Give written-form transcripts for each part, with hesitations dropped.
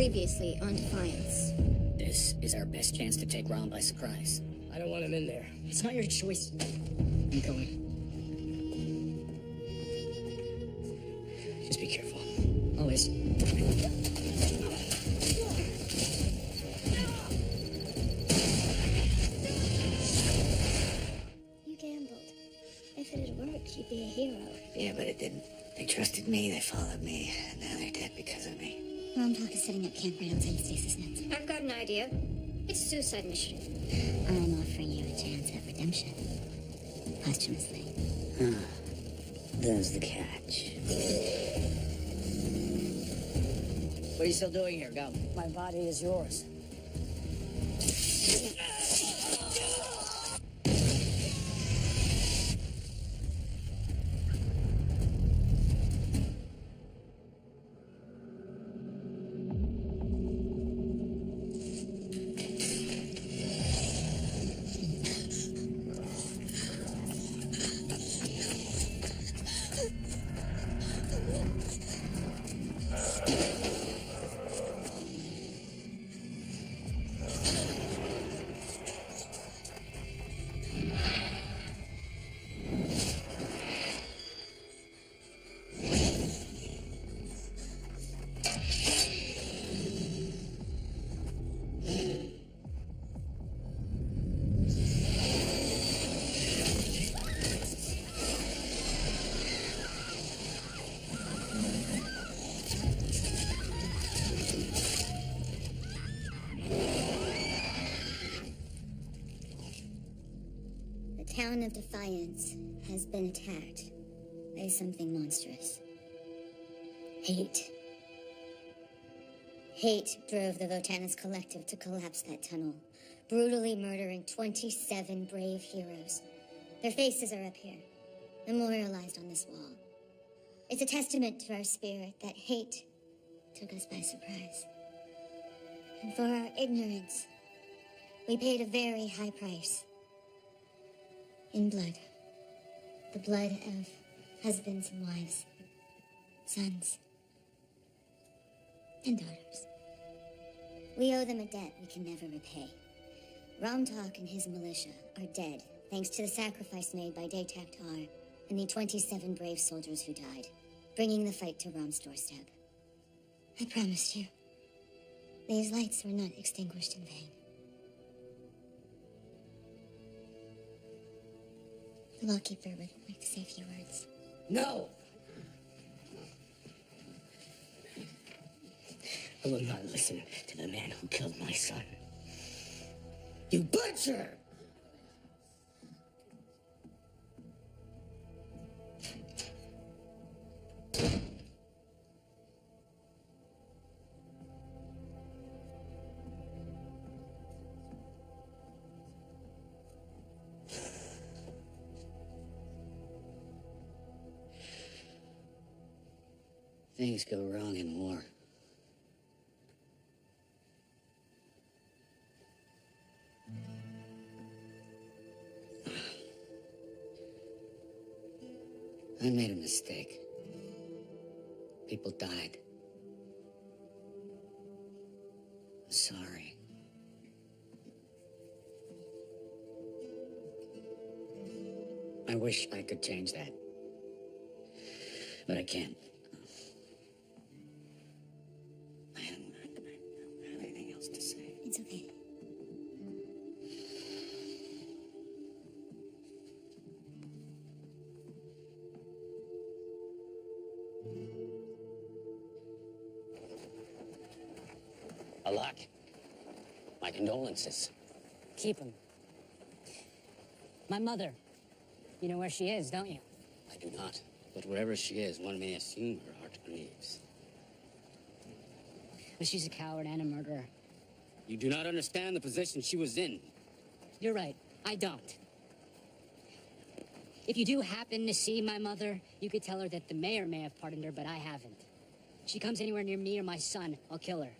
Previously on Defiance. This is our best chance to take Ron by surprise. I don't want him in there. It's not your choice. I'm going. Just be careful. Always. You gambled. If it had worked, you'd be a hero. Yeah, but it didn't. They trusted me, they followed me, and now they're dead because of me. Romtalk is setting up camp right outside the stasis nets. I've got an idea. It's a suicide mission. I'm offering you a chance at redemption. Posthumously. There's the catch. What are you still doing here, Gum? My body is yours. The town of Defiance has been attacked by something monstrous. Hate. Hate drove the Votanus Collective to collapse that tunnel, brutally murdering 27 brave heroes. Their faces are up here, memorialized on this wall. It's a testament to our spirit that hate took us by surprise. And for our ignorance, we paid a very high price. In blood. The blood of husbands and wives, sons and daughters. We owe them a debt we can never repay. Romtalk and his militia are dead, thanks to the sacrifice made by Defiance and the 27 brave soldiers who died, bringing the fight to Rom's doorstep. I promised you, these lights were not extinguished in vain. The lawkeeper would like to say a few words. No! I will not listen to the man who killed my son. You butcher! Things go wrong in war. I made a mistake. People died. I'm sorry. I wish I could change that. But I can't. I don't have anything else to say. It's okay. Alak, my condolences. Keep him. My mother. You know where she is, don't you? I do not. But wherever she is, one may assume her heart grieves. But she's a coward and a murderer. You do not understand the position she was in. You're right. I don't. If you do happen to see my mother, you could tell her that the mayor may have pardoned her, but I haven't. If she comes anywhere near me or my son, I'll kill her.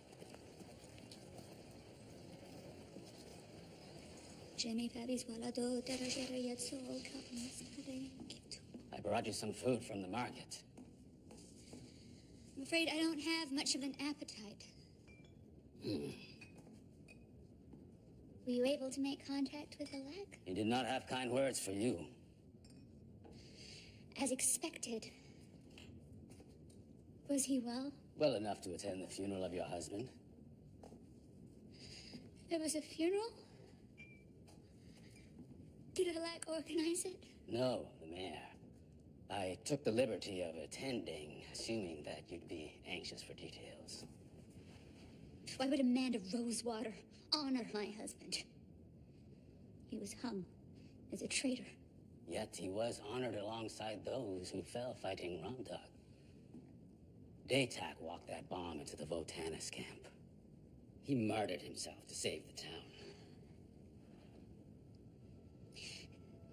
I brought you some food from the market. I'm afraid I don't have much of an appetite. Were you able to make contact with Alec? He did not have kind words for you. As expected. Was he well? Well enough to attend the funeral of your husband. There was a funeral? Did Alec organize it? No, the mayor. I took the liberty of attending, assuming that you'd be anxious for details. Why would a man of Rosewater honor my husband? He was hung as a traitor. Yet he was honored alongside those who fell fighting Ronda. Daytak walked that bomb into the Votanus camp. He martyred himself to save the town.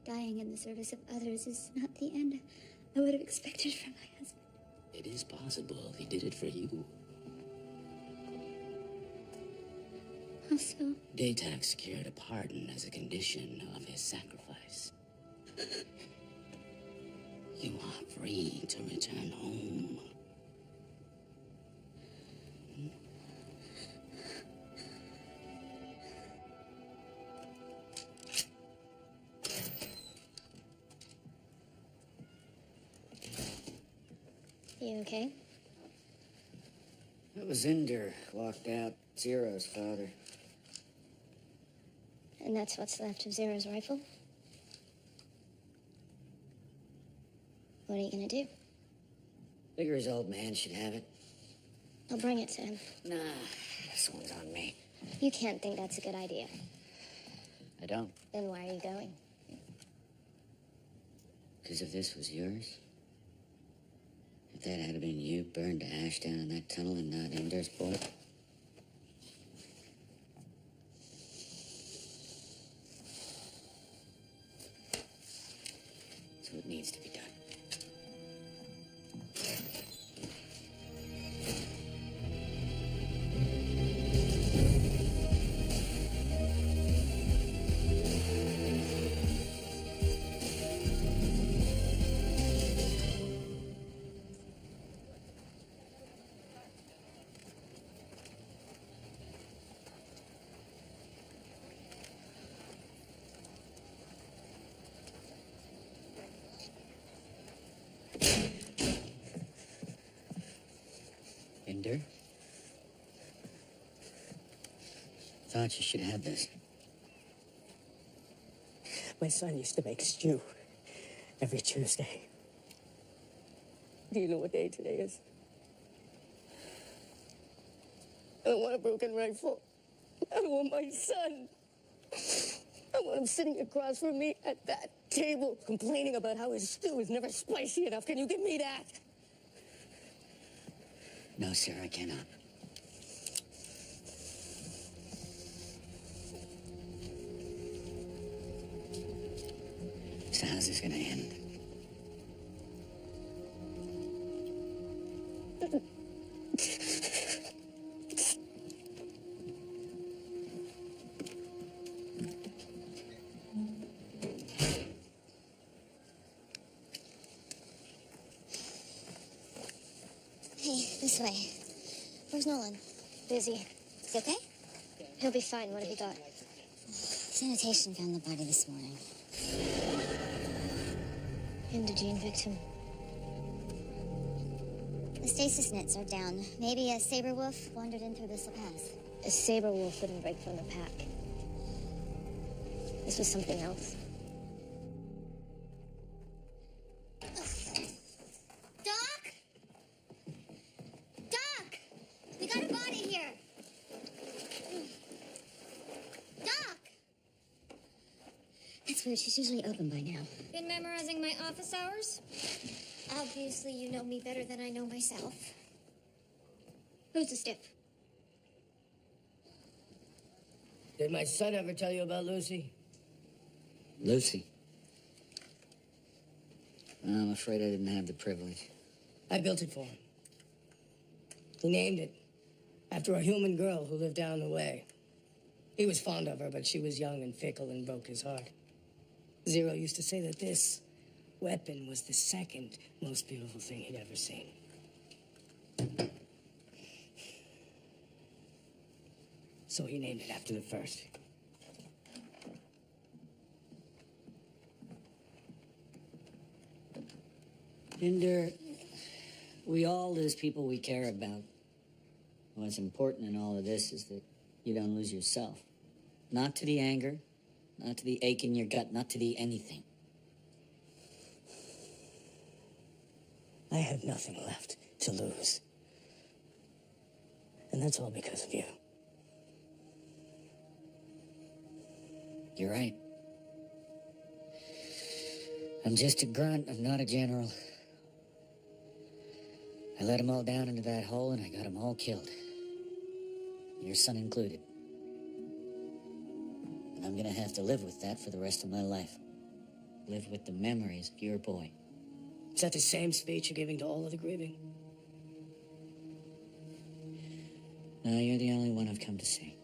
Dying in the service of others is not the end I would have expected from my husband. It is possible he did it for you. How so? Daytak secured a pardon as a condition of his sacrifice. You are free to return home. You okay? That was Ender, walked out, Zero's father. And that's what's left of Zero's rifle? What are you gonna do? Figure his old man should have it. I'll bring it to him. Nah, this one's on me. You can't think that's a good idea. I don't. Then why are you going? Because if this was yours, if that had been you burned to ash down in that tunnel and not Ender's boy, so it needs to be done. Ender? Thought you should have this. My son used to make stew every Tuesday. Do you know what day today is? I don't want a broken rifle. I want my son. I want him sitting across from me at that table, complaining about how his stew is never spicy enough. Can you give me that? No, sir, I cannot. So how's this gonna end? Hey, this way. Where's Nolan? Busy. Is he okay? He'll be fine. What have you got? Sanitation found the body this morning. Indigene victim. The stasis nets are down. Maybe a saber wolf wandered in through this pass. A saber wolf wouldn't break from the pack. This was something else. Doc? Doc! We got a body here! Doc! That's weird. She's usually open by now. Been memorizing my office hours? Obviously, you know me better than I know myself. Who's the stiff? Did my son ever tell you about Lucy? Lucy? I'm afraid I didn't have the privilege. I built it for him. He named it after a human girl who lived down the way. He was fond of her, but she was young and fickle and broke his heart. Zero used to say that this weapon was the second most beautiful thing he'd ever seen. So he named it after the first. And, we all lose people we care about. What's important in all of this is that you don't lose yourself. Not to the anger, not to the ache in your gut, not to the anything. I have nothing left to lose. And that's all because of you. You're right. I'm just a grunt. I'm not a general. I let them all down into that hole, and I got them all killed. Your son included. And I'm gonna have to live with that for the rest of my life. Live with the memories of your boy. Is that the same speech you're giving to all of the grieving? No, you're the only one I've come to see.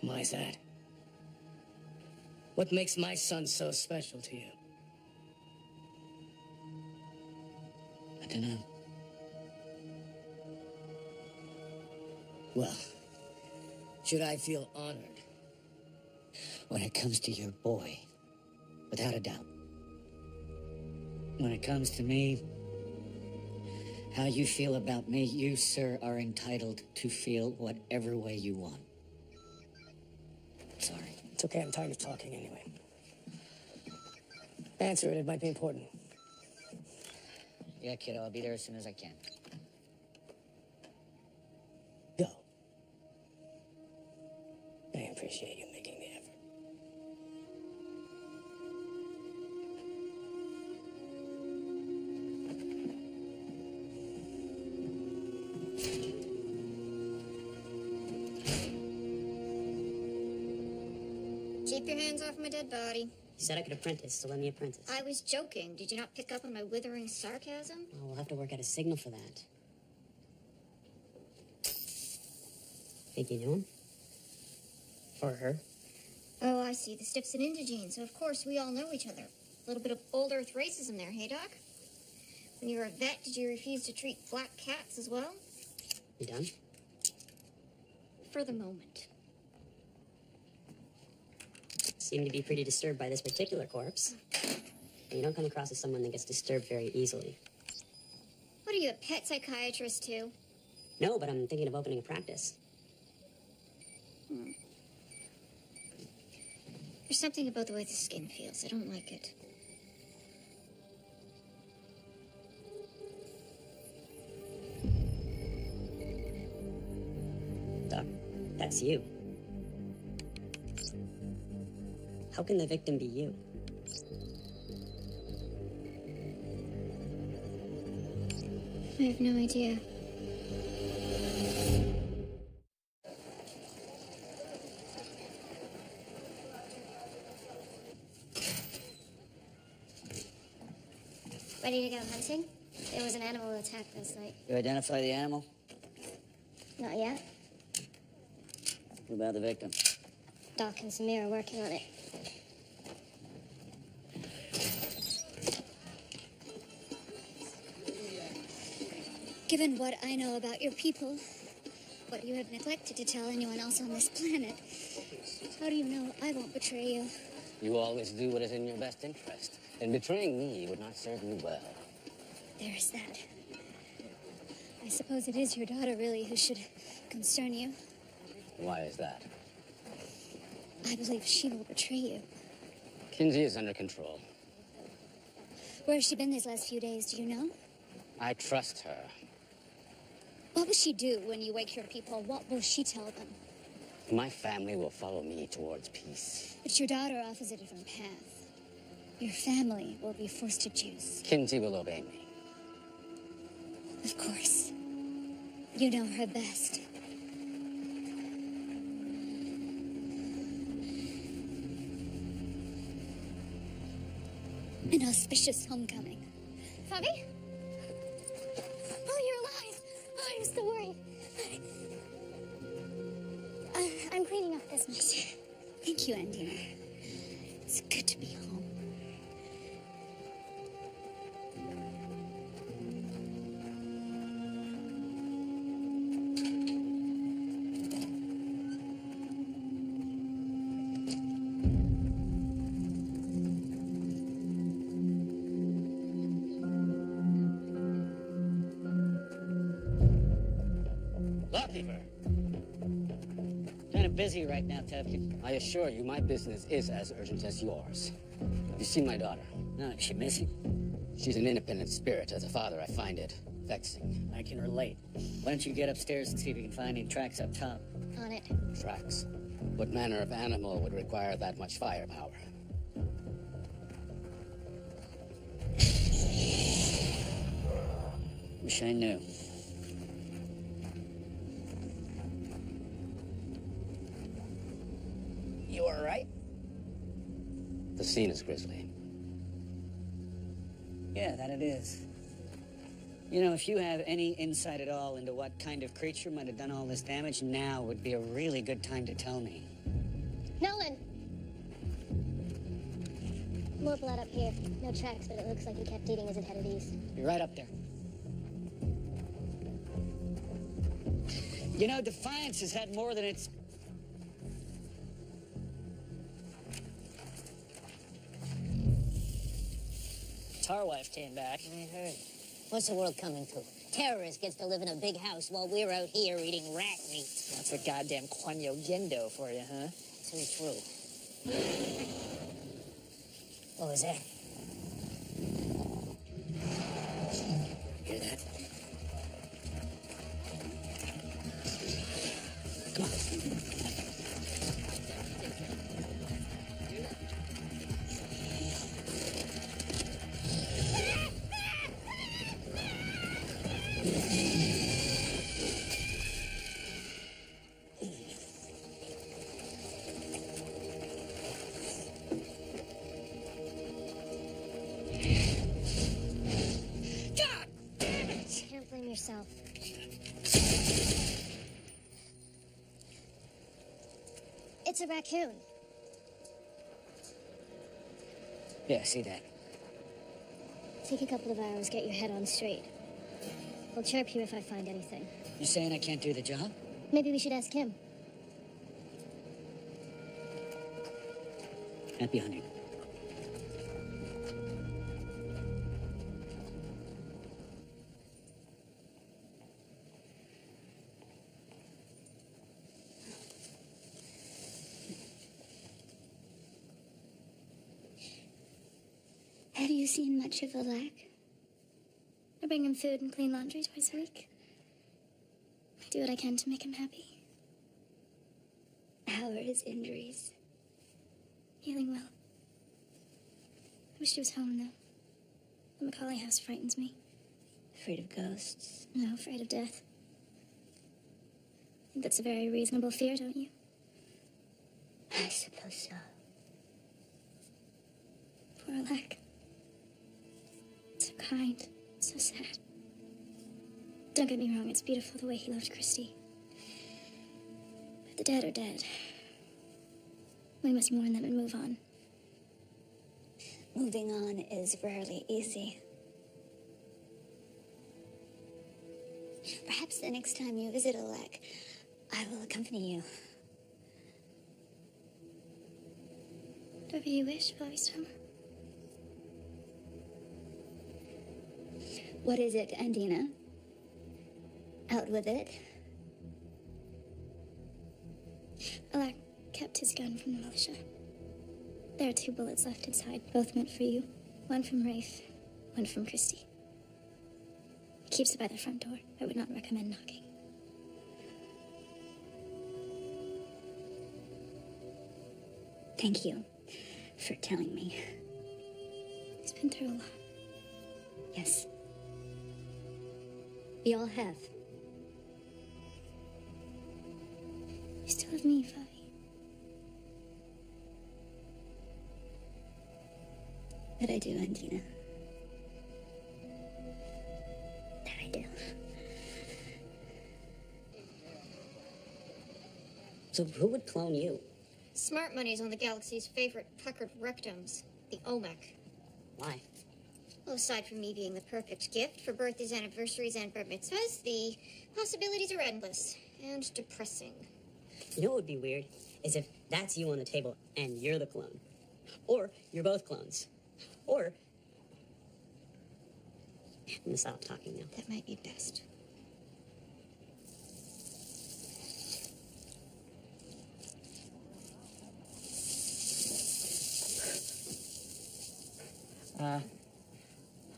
Why is that? What makes my son so special to you? I don't know. Well, should I feel honored? When it comes to your boy, without a doubt. When it comes to me, how you feel about me, you, sir, are entitled to feel whatever way you want. Sorry. It's okay, I'm tired of talking anyway. Answer it might be important. Yeah, kiddo, I'll be there as soon as I can. Go. I appreciate you making the effort. Keep your hands off my dead body. You said I could apprentice, so let me apprentice. I was joking. Did you not pick up on my withering sarcasm? Oh, we'll have to work out a signal for that. Think you know him? Or her? Oh, I see. The stiff's an indigene, so of course we all know each other. A little bit of old Earth racism there, hey, Doc? When you were a vet, did you refuse to treat black cats as well? You done? For the moment. Seem to be pretty disturbed by this particular corpse. And you don't come across as someone that gets disturbed very easily. What are you, a pet psychiatrist, too? No, but I'm thinking of opening a practice. There's something about the way the skin feels. I don't like it. Doc, that's you. How can the victim be you? I have no idea. Ready to go hunting? There was an animal attack last night. You identify the animal? Not yet. What about the victim? Doc and Samir are working on it. Given what I know about your people, what you have neglected to tell anyone else on this planet, how do you know I won't betray you? You always do what is in your best interest, and betraying me would not serve you well. There is that. I suppose it is your daughter, really, who should concern you. Why is that? I believe she will betray you. Kinsey is under control. Where has she been these last few days, do you know? I trust her. What will she do when you wake your people? What will she tell them? My family will follow me towards peace. But your daughter offers a different path. Your family will be forced to choose. Kinsey will obey me. Of course. You know her best. An auspicious homecoming. Fabi? Oh, you're alive! Oh, I'm so worried. I'm cleaning up this mess. Thank you, Andina. It's good to be home. favor. Kind of busy right now, Tevkin. I assure you, my business is as urgent as yours. Have you seen my daughter? No, is she missing? She's an independent spirit. As a father, I find it vexing. I can relate. Why don't you get upstairs and see if you can find any tracks up top? On it. Tracks. What manner of animal would require that much firepower? Wish I knew. You all right? The scene is grisly. Yeah, that it is. You know, if you have any insight at all into what kind of creature might have done all this damage, now would be a really good time to tell me. Nolan! More blood up here. No tracks, but it looks like he kept eating as it headed east. You're right up there. You know, Defiance has had more than its... Tar wife came back. I heard. What's the world coming to? Terrorist gets to live in a big house while we're out here eating rat meat. That's a goddamn Quanyo Gendo for you, huh? Too true. What was that? Hear that? Can't blame yourself. It's a raccoon. Yeah, I see that. Take a couple of hours, get your head on straight. I'll chirp you if I find anything. You saying I can't do the job? Maybe we should ask him. Happy hunting. Have you seen much of Alak? I bring him food and clean laundry twice a week. I do what I can to make him happy. How are his injuries? Healing well. I wish he was home, though. The Macaulay house frightens me. Afraid of ghosts? No, afraid of death. I think that's a very reasonable fear, don't you? I suppose so. Poor Alak. So kind, so sad. Don't get me wrong, it's beautiful the way he loved Christy. But the dead are dead. We must mourn them and move on. Moving on is rarely easy. Perhaps the next time you visit Alak, I will accompany you. Whatever you wish, Bobby Summer. What is it, Andina? Out with it. Alak kept his gun from the militia. There are 2 bullets left inside, both meant for you. One from Rafe, one from Christy. He keeps it by the front door. I would not recommend knocking. Thank you for telling me. He's been through a lot. Yes. We all have. You still have me, Bobby. That I do, Andina. That I do. So who would clone you? Smart money's on the galaxy's favorite puckered rectums, the Olmec. Why? Well, aside from me being the perfect gift for birthdays, anniversaries, and bar mitzvahs, the possibilities are endless and depressing. You know what would be weird? Is if that's you on the table and you're the clone. Or you're both clones. Or... I'm gonna stop talking now. That might be best.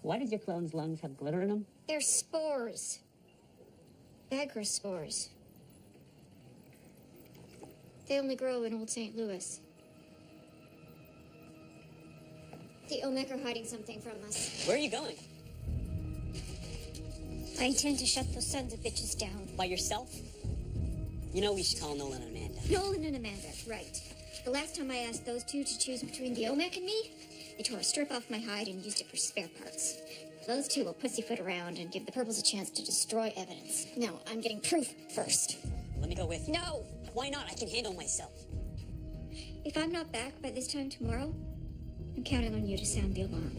Why does your clone's lungs have glitter in them? They're spores. Viagra spores. They only grow in Old St. Louis. The Olmec are hiding something from us. Where are you going? I intend to shut those sons of bitches down. By yourself? You know we should call Nolan and Amanda. Nolan and Amanda, right. The last time I asked those two to choose between the Olmec and me, they tore a strip off my hide and used it for spare parts. Those two will pussyfoot around and give the Purples a chance to destroy evidence. No, I'm getting proof first. Let me go with you. No! Why not? I can handle myself. If I'm not back by this time tomorrow, I'm counting on you to sound the alarm.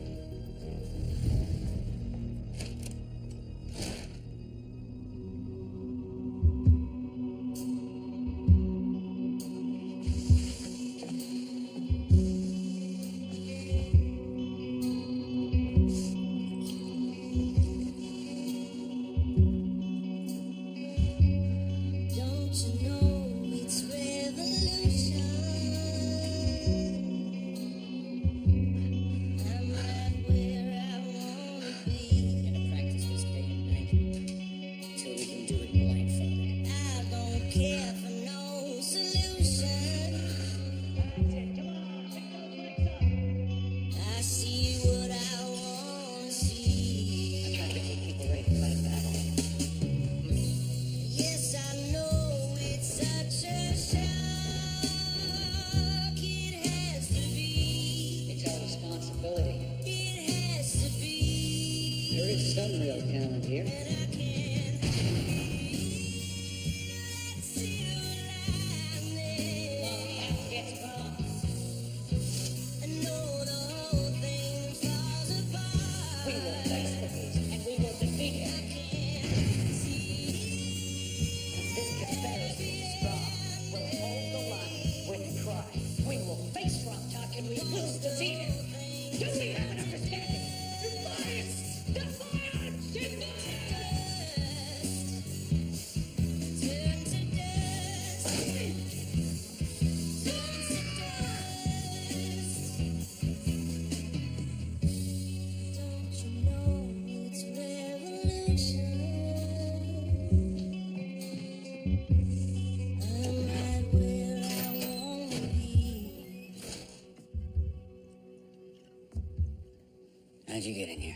How'd you get in here?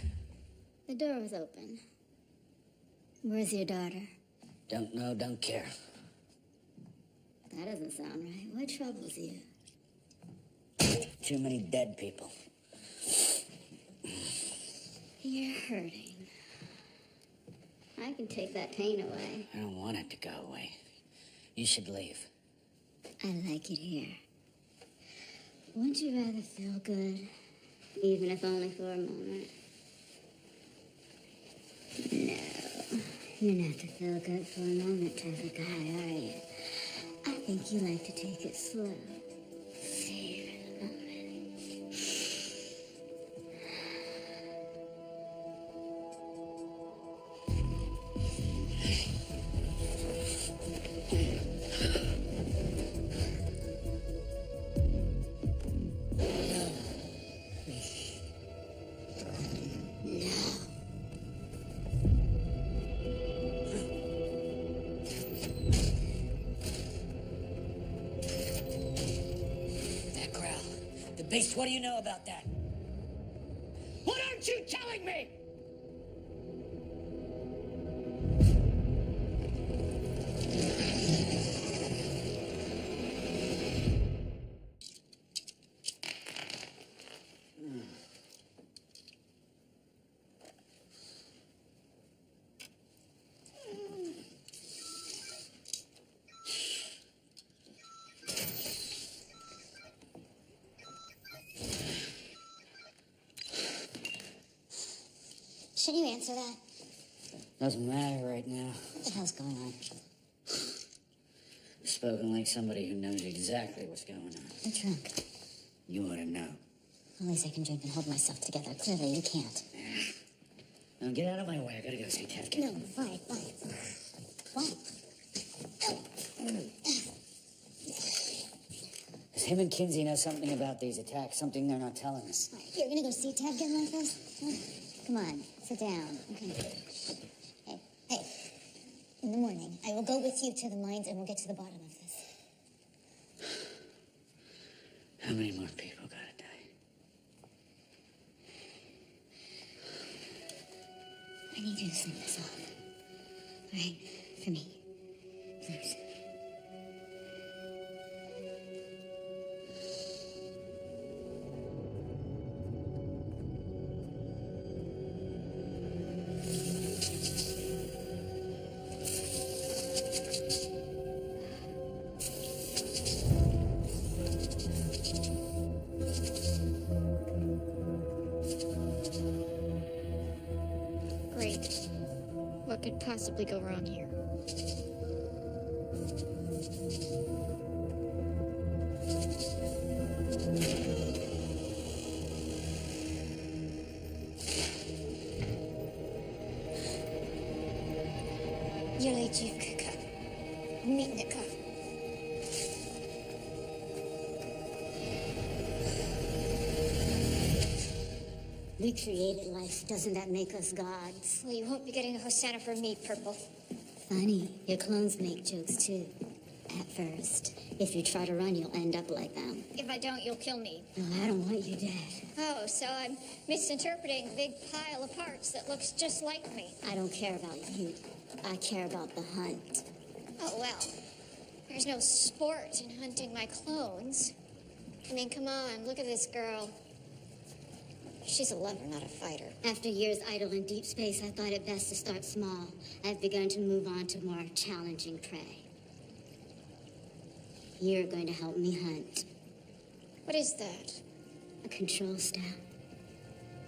The door was open. Where's your daughter? Don't know, don't care. That doesn't sound right. What troubles you? Too many dead people. You're hurting. I can take that pain away. I don't want it to go away. You should leave. I like it here. Wouldn't you rather feel good? Even if only for a moment. No, you're not the feel good for a moment type of guy, are you? I think you like to take it slow. Savor the moment. Beast, what do you know about that? What aren't you telling me? Should you answer that? Doesn't matter right now. What the hell's going on? You've spoken like somebody who knows exactly what's going on. You're drunk. You ought to know. At least I can drink and hold myself together. Clearly, you can't. Now get out of my way. I gotta go see Ted. No, why? Why? This him and Kinsey know something about these attacks, something they're not telling us. You're gonna go see Ted get like this? Huh? Come on, sit down. Okay. Hey. In the morning, I will go with you to the mines and we'll get to the bottom of this. How many more people gotta die? I need you to sleep this off. All right? For me. Please. Great. What could possibly go wrong here? Yelejivka. Mitnika. We created life. Doesn't that make us gods? Well, you won't be getting a Hosanna from me, Purple. Funny. Your clones make jokes, too. At first. If you try to run, you'll end up like them. If I don't, you'll kill me. No, I don't want you dead. Oh, so I'm misinterpreting a big pile of parts that looks just like me. I don't care about you. I care about the hunt. Oh, well. There's no sport in hunting my clones. I mean, come on, look at this girl. She's a lover, not a fighter. After years idle in deep space, I thought it best to start small. I've begun to move on to more challenging prey. You're going to help me hunt. What is that? A control staff.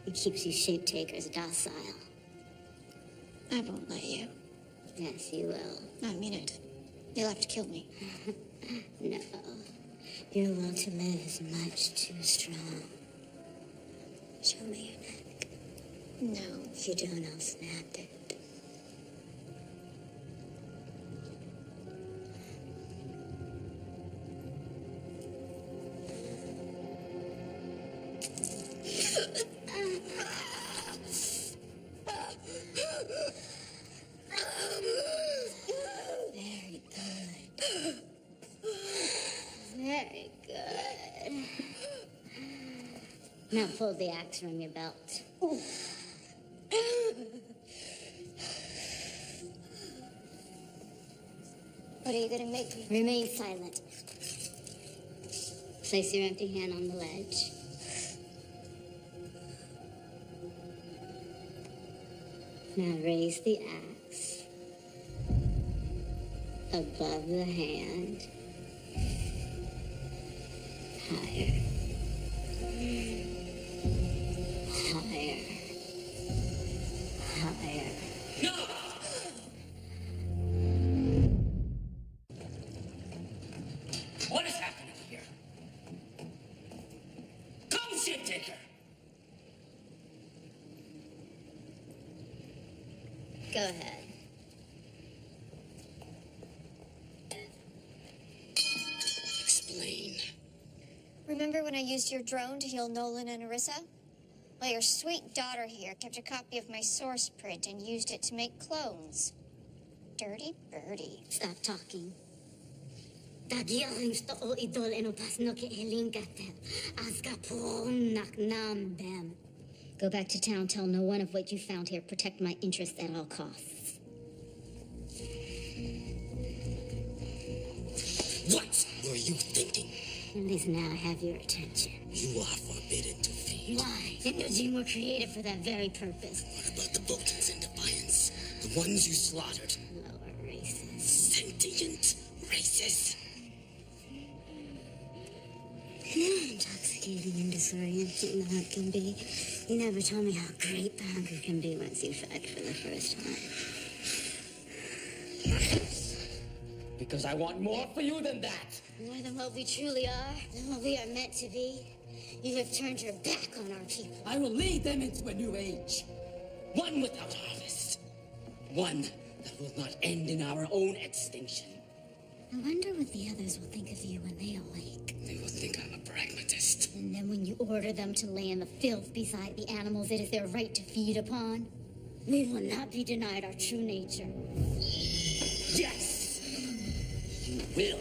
It keeps you shape takers docile. I won't let you. Yes, you will. I mean it. You'll have to kill me. No. Your will to live is much too strong. Show me your neck. No. If you don't, I'll snap it. Very good. Very good. Now pull the axe from your belt. What are you gonna make me? Remain silent. Place your empty hand on the ledge. Now raise the axe above the hand. Higher. Higher. Higher. No! What is happening here? Come, shit taker! Go ahead. Explain. Remember when I used your drone to heal Nolan and Arissa? Well, your sweet daughter here kept a copy of my source print and used it to make clones. Dirty birdie. Stop talking. Tagiyahin sto o idol enupas no ke elingatem. Aska pum naknam them. Go back to town, tell no one of what you found here. Protect my interests at all costs. What were you thinking? At least now I have your attention. You are forbidden to feed. Why? The new gene were created for that very purpose. What about the Vulcans in Defiance? The ones you slaughtered? Lower races. Sentient races? Intoxicating and disorienting the hunt can be. You never told me how great the hunger can be once you fed for the first time. Because I want more for you than that. More than what we truly are, than what we are meant to be. You have turned your back on our people. I will lead them into a new age. One without harvest. One that will not end in our own extinction. I wonder what the others will think of you when they awake. They will think I'm a pragmatist. And then when you order them to lay in the filth beside the animals it is their right to feed upon, we will not be denied our true nature. Yes! You will.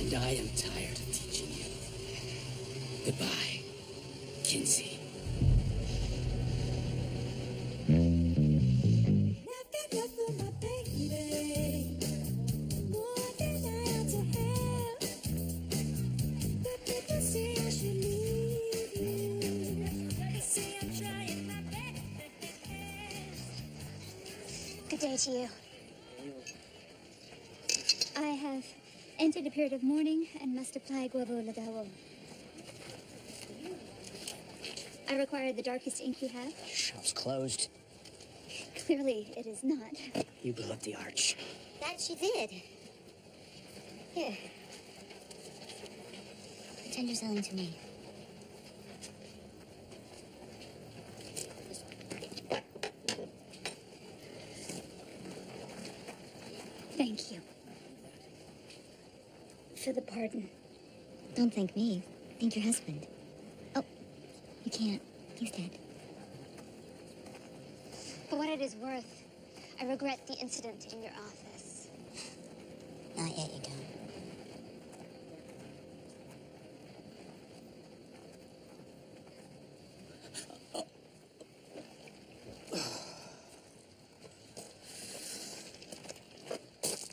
And I am tired of teaching you. Goodbye, Kinsey. Good day to you. I have entered a period of mourning and must apply guavo ladawo. I require the darkest ink you have. Shop's closed. Clearly, it is not. You blew up the arch. That she did. Here. Pretend you're selling to me. Thank you. For the pardon. Don't thank me. Thank your husband. Oh, you can't. He's dead. For what it is worth, I regret the incident in your office. Not yet, you don't.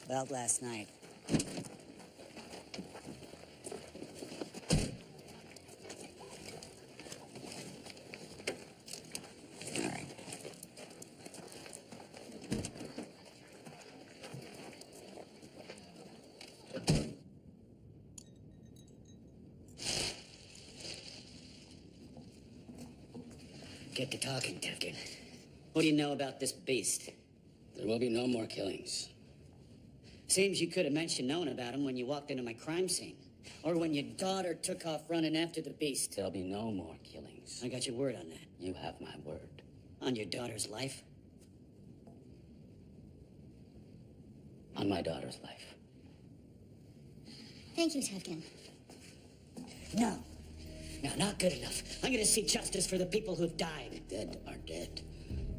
About last night. All right. Get to talking, Tevkin. What do you know about this beast? There will be no more killings. Seems you could have mentioned knowing about him when you walked into my crime scene. Or when your daughter took off running after the beast. There'll be no more killings. I got your word on that. You have my word. On your daughter's life? On my daughter's life. Thank you, Tevkin. No. No, not good enough. I'm gonna see justice for the people who've died. The dead are dead,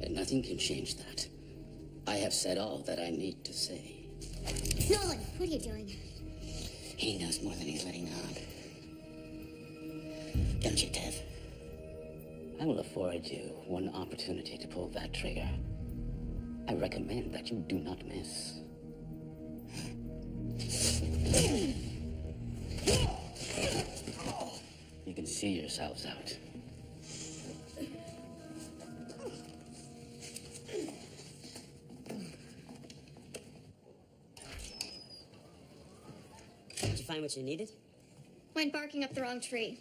and nothing can change that. I have said all that I need to say. Nolan, what are you doing? He knows more than he's letting on. Don't you, Tev? I will afford you one opportunity to pull that trigger. I recommend that you do not miss. You can see yourselves out. Did you find what you needed? Went barking up the wrong tree.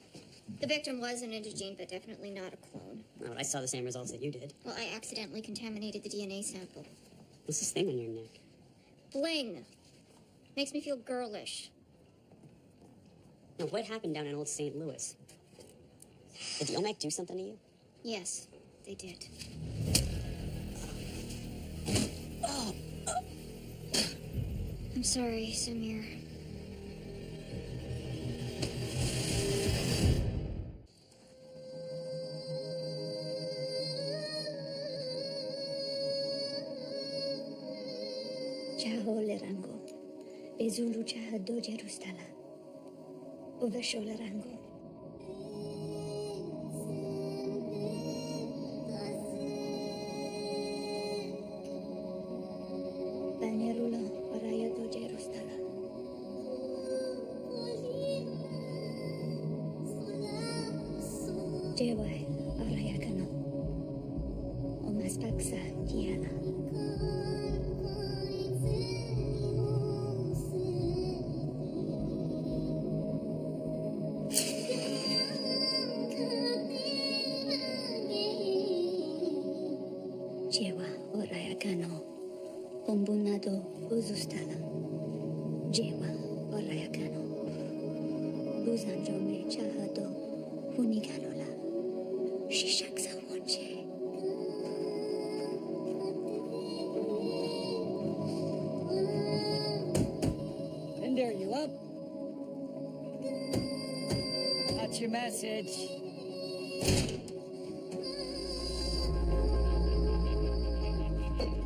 The victim was an indigene, but definitely not a clone. Oh, I saw the same results that you did. Well, I accidentally contaminated the DNA sample. What's this thing on your neck? Bling. Makes me feel girlish. Now, what happened down in old St. Louis? Did the Olmec do something to you? Yes, they did. I'm sorry, Samir. Chaho lerango. Bezulu chahado Jerustala. Uvesho lerango. Banerula parayado Jerustala. Jewai arayakano. Omas paksa tiana. Jewa orayakano. Ombunado uzustala. Jewa orayakano. Buzanjome chahado. Hunigalola. Shishaksa Wache. Linder, you up? What's your message?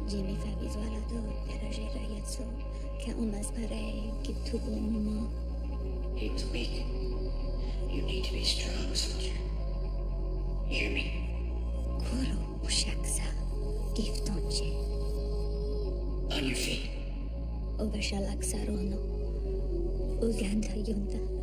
Jimmy Fabi's Walado, Perajera Yetso, Kaumas Pare, Kitubumo. He was weak. You need to be strong, soldier. Hear me? Kuro Ushaksa, Diftonche. On your feet. Obashalaksarono. Uganda Yunda.